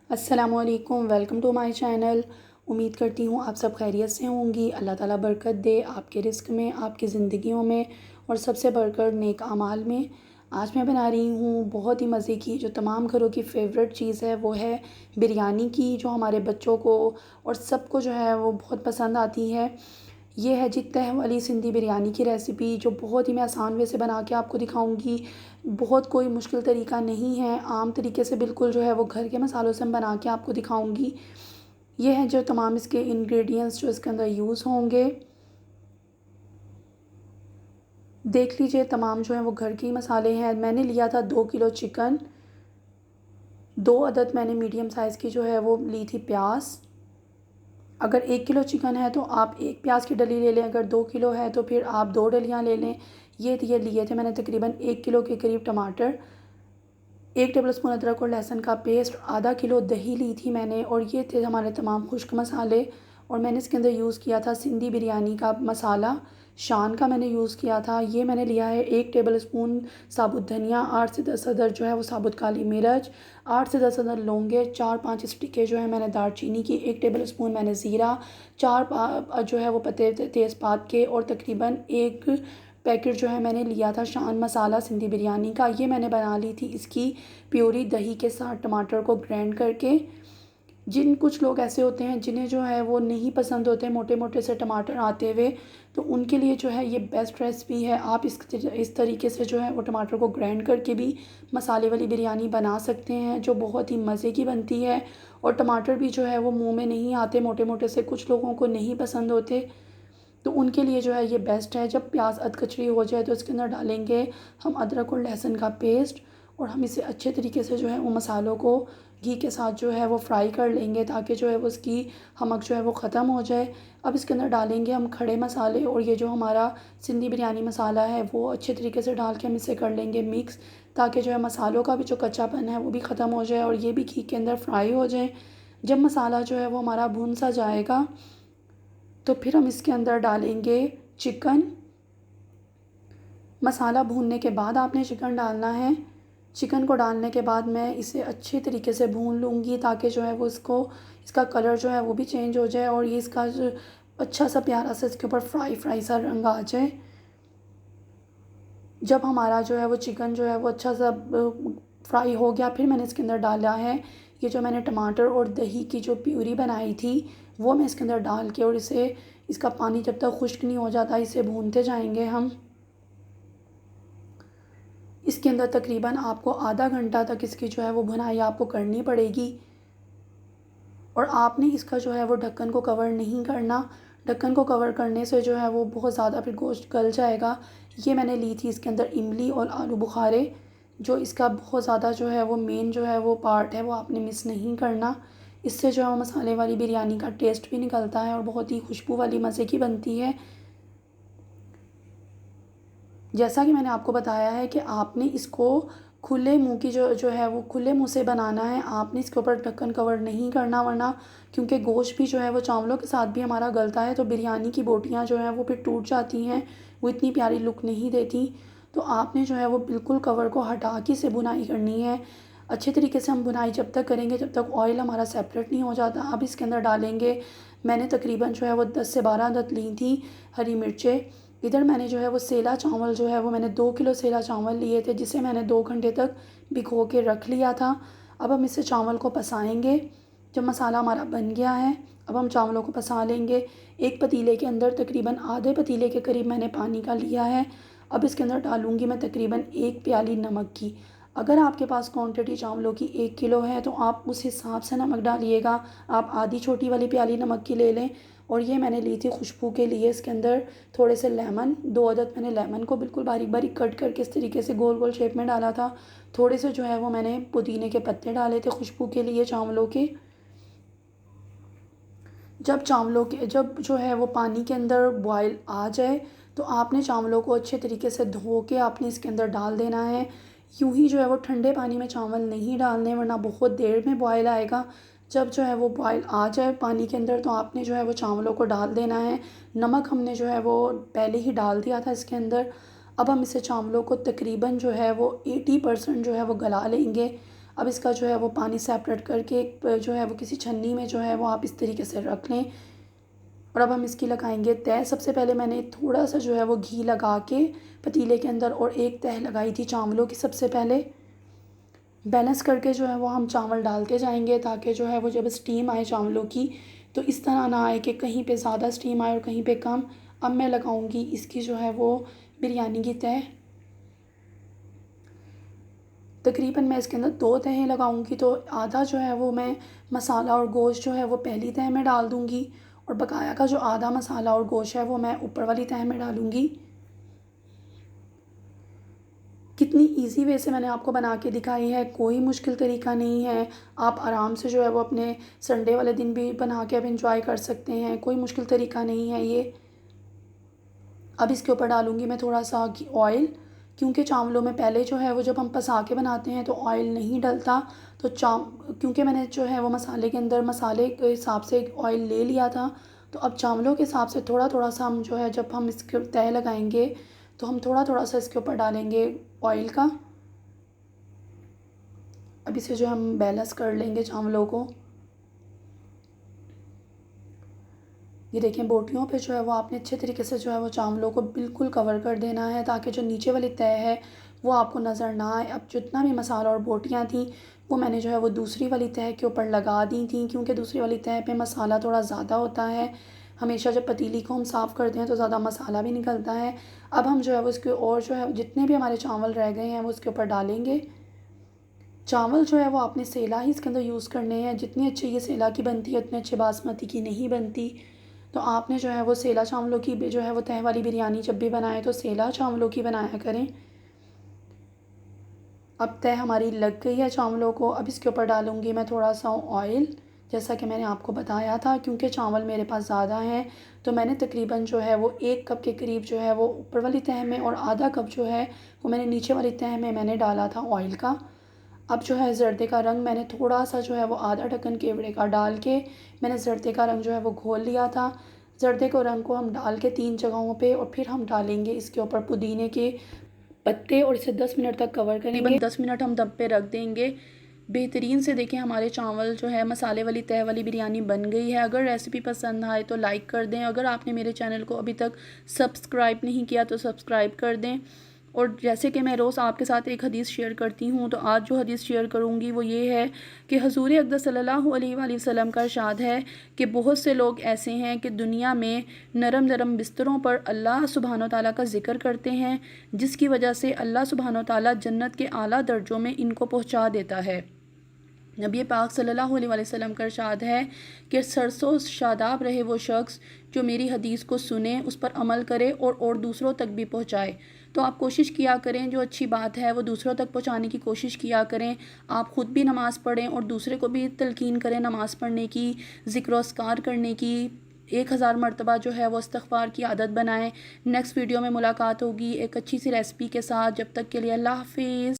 अस्सलामुअलैकुम, welcome to my channel. उम्मीद करती हूँ आप सब खैरियत से होंगी। अल्लाह ताला बरकत दे आपके रिस्क में, आपकी ज़िंदगियों में और सबसे बढ़कर नेक अमाल में। आज मैं बना रही हूँ बहुत ही मज़े की, जो तमाम घरों की फ़ेवरेट चीज़ है वो है बिरयानी की, जो हमारे बच्चों को और सबको जो है वो बहुत पसंद आती है। ये है जी तह वाली सिंधी बिरयानी की रेसिपी, जो बहुत ही मैं आसान वे से बना के आपको दिखाऊंगी। बहुत कोई मुश्किल तरीका नहीं है, आम तरीके से बिल्कुल जो है वो घर के मसालों से मैं बना के आपको दिखाऊंगी। ये है जो तमाम इसके इंग्रेडिएंट्स जो इसके अंदर यूज़ होंगे। देख लीजिए, तमाम जो है वो घर के ही मसाले हैं। मैंने लिया था 2 किलो चिकन, 2 अदद मैंने मीडियम साइज़ की जो है वो ली थी प्याज। अगर 1 किलो चिकन है तो आप एक प्याज की डली ले लें, अगर 2 किलो है तो फिर आप 2 डलियाँ ले लें। ये लिए थे मैंने तकरीबन 1 किलो के करीब टमाटर, 1 टेबल स्पून अदरक और लहसुन का पेस्ट, आधा किलो दही ली थी मैंने, और ये थे हमारे तमाम खुश्क मसाले। और मैंने इसके अंदर यूज़ किया था सिंधी बिरयानी का मसाला, शान का मैंने यूज़ किया था। ये मैंने लिया है 1 टेबल स्पून साबुत धनिया, 8 से 10 अदर जो है वो साबुत काली मिर्च, 8 से 10 अदर लौंगे, 4-5 स्टिकें जो है मैंने दालचीनी की, 1 टेबल स्पून मैंने ज़ीरा, जो है वो पत्ते तेज़पात के, और तकरीबन एक पैकेट जो है मैंने लिया था शान मसाला सिंधी बिरयानी का। ये मैंने बना ली थी इसकी प्योरी दही के साथ, टमाटर को ग्राइंड करके। कुछ लोग ऐसे होते हैं जिन्हें जो है वो नहीं पसंद होते मोटे मोटे से टमाटर आते हुए, तो उनके लिए जो है ये बेस्ट रेसिपी है। आप इस तरीके से जो है वो टमाटर को ग्राइंड करके भी मसाले वाली बिरयानी बना सकते हैं, जो बहुत ही मज़े की बनती है। और टमाटर भी जो है वो मुंह में नहीं आते मोटे मोटे से, कुछ लोगों को नहीं पसंद होते, तो उनके लिए जो है ये बेस्ट है। जब प्याज अधकचरी हो जाए तो इसके अंदर डालेंगे हम अदरक और लहसुन का पेस्ट, और हम इसे अच्छे तरीके से जो है वो मसालों को घी के साथ जो है वो फ्राई कर लेंगे, ताकि जो है वो उसकी हमक जो है वो ख़त्म हो जाए। अब इसके अंदर डालेंगे हम खड़े मसाले, और ये जो हमारा सिंधी बिरयानी मसाला है वो अच्छे तरीके से डाल के हम इसे कर लेंगे मिक्स, ताकि जो है मसालों का भी जो कच्चापन है वो भी ख़त्म हो जाए और ये भी घी के अंदर फ्राई हो जाए। जब मसाला जो है वो हमारा भुन सा जाएगा तो फिर हम इसके अंदर डालेंगे चिकन। मसाला भूनने के बाद आपने चिकन डालना है। चिकन को डालने के बाद मैं इसे अच्छे तरीके से भून लूँगी, ताकि जो है वो इसका कलर जो है वो भी चेंज हो जाए, और ये इसका जो अच्छा सा प्यारा सा इसके ऊपर फ्राई फ्राई सा रंग आ जाए। जब हमारा जो है वो चिकन जो है वो अच्छा सा फ्राई हो गया, फिर मैंने इसके अंदर डाला है ये जो मैंने टमाटर और दही की जो प्यूरी बनाई थी, वो मैं इसके अंदर डाल के, और इसका पानी जब तक खुश्क नहीं हो जाता इसे भूनते जाएंगे हम। इसके अंदर तकरीबन आपको आधा घंटा तक इसकी जो है वो भुनाई आपको करनी पड़ेगी, और आपने इसका जो है वो ढक्कन को कवर नहीं करना। ढक्कन को कवर करने से जो है वो बहुत ज़्यादा फिर गोश्त गल जाएगा। ये मैंने ली थी इसके अंदर इमली और आलू बुखारे, जो इसका बहुत ज़्यादा जो है वो मेन जो है वो पार्ट है, वो आपने मिस नहीं करना। इससे जो है वो मसाले वाली बिरयानी का टेस्ट भी निकलता है और बहुत ही खुशबू वाली मज़े की बनती है। जैसा कि मैंने आपको बताया है कि आपने इसको खुले मुंह की जो है वो खुले मुंह से बनाना है, आपने इसके ऊपर ढक्कन कवर नहीं करना, वरना क्योंकि गोश्त भी जो है वो चावलों के साथ भी हमारा गलता है, तो बिरयानी की बोटियां जो हैं वो फिर टूट जाती हैं, वो इतनी प्यारी लुक नहीं देती। तो आपने जो है वो बिल्कुल कवर को हटा के से बुनाई करनी है। अच्छे तरीके से हम बुनाई जब तक करेंगे जब तक ऑयल हमारा सेपरेट नहीं हो जाता। अब इसके अंदर डालेंगे, मैंने तकरीबन जो है वो 10 से 12 अदद ली थी हरी मिर्चें। इधर मैंने जो है वो सेला चावल जो है वो मैंने 2 किलो सेला चावल लिए थे, जिसे मैंने 2 घंटे तक भिगो के रख लिया था। अब हम इसे चावल को पसाएंगे। जब मसाला हमारा बन गया है, अब हम चावलों को पसा लेंगे। एक पतीले के अंदर तकरीबन आधे पतीले के करीब मैंने पानी का लिया है। अब इसके अंदर डालूँगी मैं तकरीबन 1 प्याली नमक की। अगर आपके पास क्वांटिटी चावलों की 1 किलो है तो आप उस हिसाब से नमक डालिएगा। आप आधी छोटी वाली प्याली नमक की ले लें। और ये मैंने ली थी खुशबू के लिए। इसके अंदर थोड़े से लेमन, 2 अदद मैंने लेमन को बिल्कुल बारीक बारीक कट करके इस तरीके से गोल गोल शेप में डाला था। थोड़े से जो है वो मैंने पुदीने के पत्ते डाले थे खुशबू के लिए चावलों के। जब जो है वो पानी के अंदर बॉयल आ जाए तो आपने चावलों को अच्छे तरीके से धो के आपने इसके अंदर डाल देना है। यूं ही जो है वो ठंडे पानी में चावल नहीं डालने, वरना बहुत देर में बॉयल आएगा। जब जो है वो बॉयल आ जाए पानी के अंदर तो आपने जो है वो चावलों को डाल देना है। नमक हमने जो है वो पहले ही डाल दिया था इसके अंदर। अब हम इसे चावलों को तकरीबन जो है वो 80% जो है वो गला लेंगे। अब इसका जो है वो पानी सेपरेट करके एक जो है वो किसी छन्नी में जो है वो आप इस तरीके से रख लें। और अब हम इसकी लगाएंगे तह। सबसे पहले मैंने थोड़ा सा जो है वो घी लगा के पतीले के अंदर और एक तह लगाई थी चावलों की। सबसे पहले बैलेंस करके जो है वो हम चावल डालते जाएंगे, ताकि जो है वो जब स्टीम आए चावलों की तो इस तरह ना आए कि कहीं पे ज़्यादा स्टीम आए और कहीं पे कम। अब मैं लगाऊंगी इसकी जो है वो बिरयानी की तह। तकरीबन मैं इसके अंदर 2 तहें लगाऊंगी, तो आधा जो है वो मैं मसाला और गोश्त जो है वो पहली तह में डाल दूंगी और बकाया का जो आधा मसाला और गोश्त है वो मैं ऊपर वाली तह में डालूंगी। कितनी इजी वे से मैंने आपको बना के दिखाई है, कोई मुश्किल तरीका नहीं है। आप आराम से जो है वो अपने संडे वाले दिन भी बना के अब इंजॉय कर सकते हैं, कोई मुश्किल तरीका नहीं है ये। अब इसके ऊपर डालूंगी मैं थोड़ा सा ऑयल, क्योंकि चावलों में पहले जो है वो जब हम पसा के बनाते हैं तो ऑयल नहीं डलता। तो क्योंकि मैंने जो है वो मसाले के अंदर मसाले के हिसाब से ऑयल ले लिया था, तो अब चावलों के हिसाब से थोड़ा थोड़ा सा हम जो है जब हम इसके तह लगाएंगे तो हम थोड़ा थोड़ा सा इसके ऊपर डालेंगे ऑयल का। अब इसे जो हम बैलेंस कर लेंगे चावलों को। ये देखें बोटियों पे जो है वो आपने अच्छे तरीके से जो है वो चावलों को बिल्कुल कवर कर देना है, ताकि जो नीचे वाली तह है वो आपको नज़र ना आए। अब जितना भी मसाला और बोटियाँ थी वो मैंने जो है वो दूसरी वाली तह के ऊपर लगा दी थी, क्योंकि दूसरी वाली तह पे मसाला थोड़ा ज़्यादा होता है। हमेशा जब पतीली को हम साफ़ करते हैं तो ज़्यादा मसाला भी निकलता है। अब हम जो है वो इसके और जो है जितने भी हमारे चावल रह गए हैं वो इसके ऊपर डालेंगे। चावल जो है वो आपने सेला ही इसके अंदर यूज़ करने हैं। जितनी अच्छी ये सेला की बनती है उतने अच्छे बासमती की नहीं बनती। तो आपने जो है वो सेला चावलों की जो है वो तह वाली बिरयानी जब भी बनाए तो सेला चावलों की बनाया करें। अब तह हमारी लग गई है चावलों को। अब इसके ऊपर डालूँगी मैं थोड़ा सा ऑयल, जैसा कि मैंने आपको बताया था। क्योंकि चावल मेरे पास ज़्यादा हैं तो मैंने तकरीबन जो है वो 1 कप के करीब जो है वो ऊपर वाली तह में और आधा कप जो है वो मैंने नीचे वाली तह में मैंने डाला था ऑयल का। अब जो है ज़र्दे का रंग मैंने थोड़ा सा जो है वो आधा ढक्कन केवड़े का डाल के मैंने ज़र्दे का रंग जो है वो घोल लिया था। ज़र्दे को रंग को हम डाल के 3 जगहों पे और फिर हम डालेंगे इसके ऊपर पुदीने के पत्ते और इसे 10 मिनट तक कवर करेंगे। तकरीबन 10 मिनट हम दम पे रख देंगे। बेहतरीन से देखें हमारे चावल जो है मसाले वाली तह वाली बिरयानी बन गई है। अगर रेसिपी पसंद आए तो लाइक कर दें। अगर आपने मेरे चैनल को अभी तक सब्सक्राइब नहीं किया तो सब्सक्राइब कर दें। और जैसे कि मैं रोज़ आपके साथ एक हदीस शेयर करती हूँ, तो आज जो हदीस शेयर करूँगी वो ये है कि हुज़ूर अक़दस सल्लल्लाहु अलैहि वसल्लम का इरशाद है कि बहुत से लोग ऐसे हैं कि दुनिया में नरम नरम बिस्तरों पर अल्लाह सुब्हानो तआला का ज़िक्र करते हैं, जिसकी वजह से अल्लाह सुब्हानो तआला जन्नत के आला दर्जों में इनको पहुँचा देता है। नबी पाक सल्लल्लाहु अलैहि वसल्लम का इरशाद है कि सरसों शादाब रहे वो शख्स जो मेरी हदीस को सुने, उस पर अमल करे और दूसरों तक भी पहुँचाए। तो आप कोशिश किया करें, जो अच्छी बात है वो दूसरों तक पहुँचाने की कोशिश किया करें। आप ख़ुद भी नमाज़ पढ़ें और दूसरे को भी तलकीन करें नमाज़ पढ़ने की, ज़िक्र अस्कार करने की। 1000 मरतबा जो है वो इस्तिग़फ़ार की आदत बनाएं। नेक्स्ट वीडियो में मुलाकात होगी एक अच्छी सी रेसिपी के साथ। जब तक के लिए अल्लाह हाफ़िज़।